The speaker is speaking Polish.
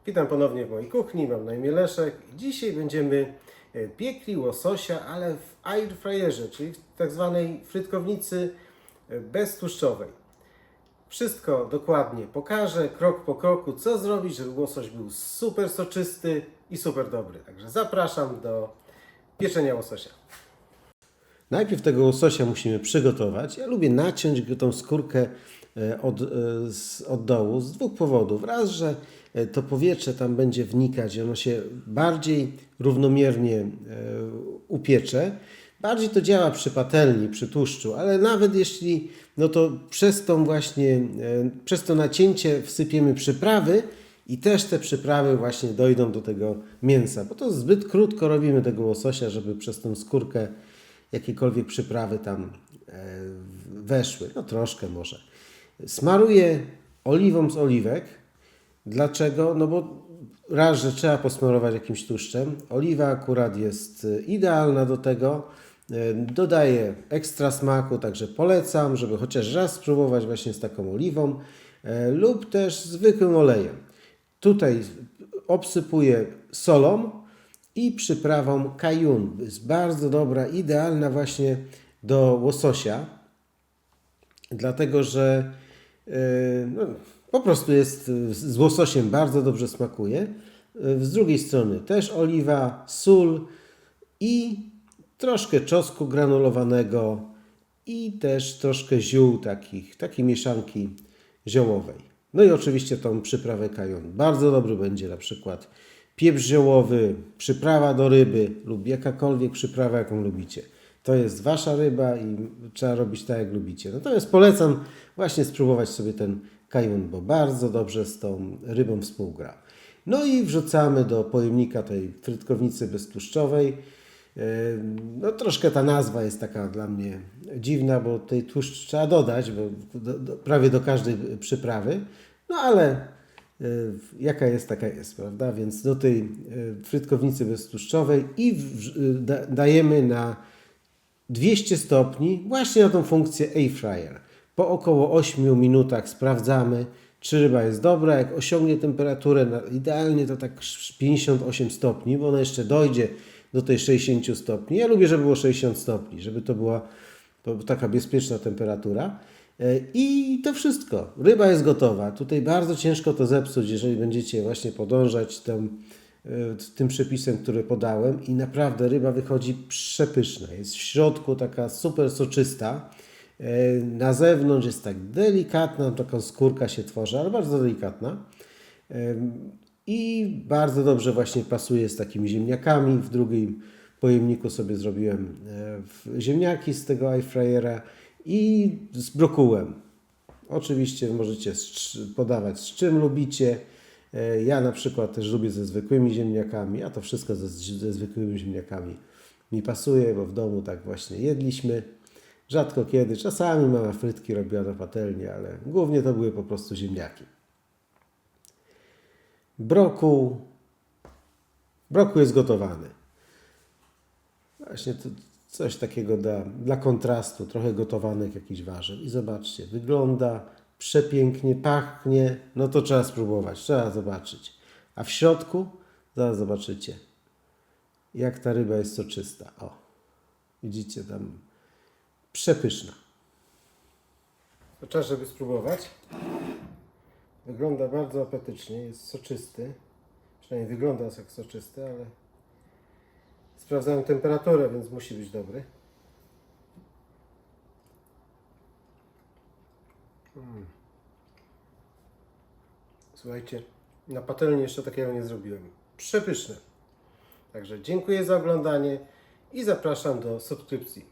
Witam ponownie w mojej kuchni, mam na imię Leszek. Dzisiaj będziemy piekli łososia, ale w air fryerze, czyli w tak zwanej frytkownicy beztłuszczowej. Wszystko dokładnie pokażę, krok po kroku, co zrobić, żeby łosoś był super soczysty i super dobry. Także zapraszam do pieczenia łososia. Najpierw tego łososia musimy przygotować. Ja lubię naciąć tą skórkę od dołu z dwóch powodów. Raz, że to powietrze tam będzie wnikać i ono się bardziej równomiernie upiecze. Bardziej to działa przy patelni, przy tłuszczu, ale nawet jeśli, no to przez to nacięcie wsypiemy przyprawy i też te przyprawy właśnie dojdą do tego mięsa, bo to zbyt krótko robimy tego łososia, żeby przez tą skórkę jakiekolwiek przyprawy tam weszły. No troszkę może. Smaruję oliwą z oliwek. Dlaczego? No bo raz, że trzeba posmarować jakimś tłuszczem. Oliwa akurat jest idealna do tego. Dodaję ekstra smaku, także polecam, żeby chociaż raz spróbować właśnie z taką oliwą lub też zwykłym olejem. Tutaj obsypuję solą i przyprawą cajun. Jest bardzo dobra, idealna właśnie do łososia, dlatego że po prostu jest z łososiem bardzo dobrze smakuje. Z drugiej strony też oliwa, sól i troszkę czosnku granulowanego i też troszkę ziół takiej mieszanki ziołowej. No i oczywiście tą przyprawę cajun. Bardzo dobry będzie na przykład pieprz ziołowy, przyprawa do ryby lub jakakolwiek przyprawa, jaką lubicie. To jest wasza ryba i trzeba robić tak, jak lubicie. Natomiast polecam właśnie spróbować sobie ten cajun, bo bardzo dobrze z tą rybą współgra. No i wrzucamy do pojemnika tej frytkownicy beztłuszczowej. No troszkę ta nazwa jest taka dla mnie dziwna, bo tej tłuszcz trzeba dodać prawie do każdej przyprawy. No ale jaka jest, taka jest, prawda? Więc do tej frytkownicy beztłuszczowej i dajemy na 200 stopni właśnie na tą funkcję air fryer. Po około 8 minutach sprawdzamy, czy ryba jest dobra. Jak osiągnie temperaturę, idealnie to tak 58 stopni, bo ona jeszcze dojdzie do tej 60 stopni. Ja lubię, żeby było 60 stopni, żeby to była taka bezpieczna temperatura. I to wszystko. Ryba jest gotowa. Tutaj bardzo ciężko to zepsuć, jeżeli będziecie właśnie podążać tym przepisem, który podałem. I naprawdę ryba wychodzi przepyszna. Jest w środku taka super soczysta. Na zewnątrz jest tak delikatna, taka skórka się tworzy, ale bardzo delikatna. I bardzo dobrze właśnie pasuje z takimi ziemniakami. W drugim pojemniku sobie zrobiłem ziemniaki z tego air fryera i z brokułem. Oczywiście możecie podawać z czym lubicie. Ja na przykład też lubię ze zwykłymi ziemniakami, a to wszystko ze zwykłymi ziemniakami mi pasuje, bo w domu tak właśnie jedliśmy. Rzadko kiedy, czasami mama frytki robiła na patelni, ale głównie to były po prostu ziemniaki. Brokuł jest gotowany. Właśnie to coś takiego dla kontrastu, trochę gotowanych jakichś warzyw. I zobaczcie, wygląda przepięknie, pachnie, no to trzeba spróbować, trzeba zobaczyć. A w środku, zaraz zobaczycie, jak ta ryba jest soczysta. O, widzicie tam, przepyszna. To czas, żeby spróbować. Wygląda bardzo apetycznie, jest soczysty. Przynajmniej wygląda jak soczysty, ale sprawdzałem temperaturę, więc musi być dobry. Słuchajcie, na patelni jeszcze takiego nie zrobiłem. Przepyszne. Także dziękuję za oglądanie i zapraszam do subskrypcji.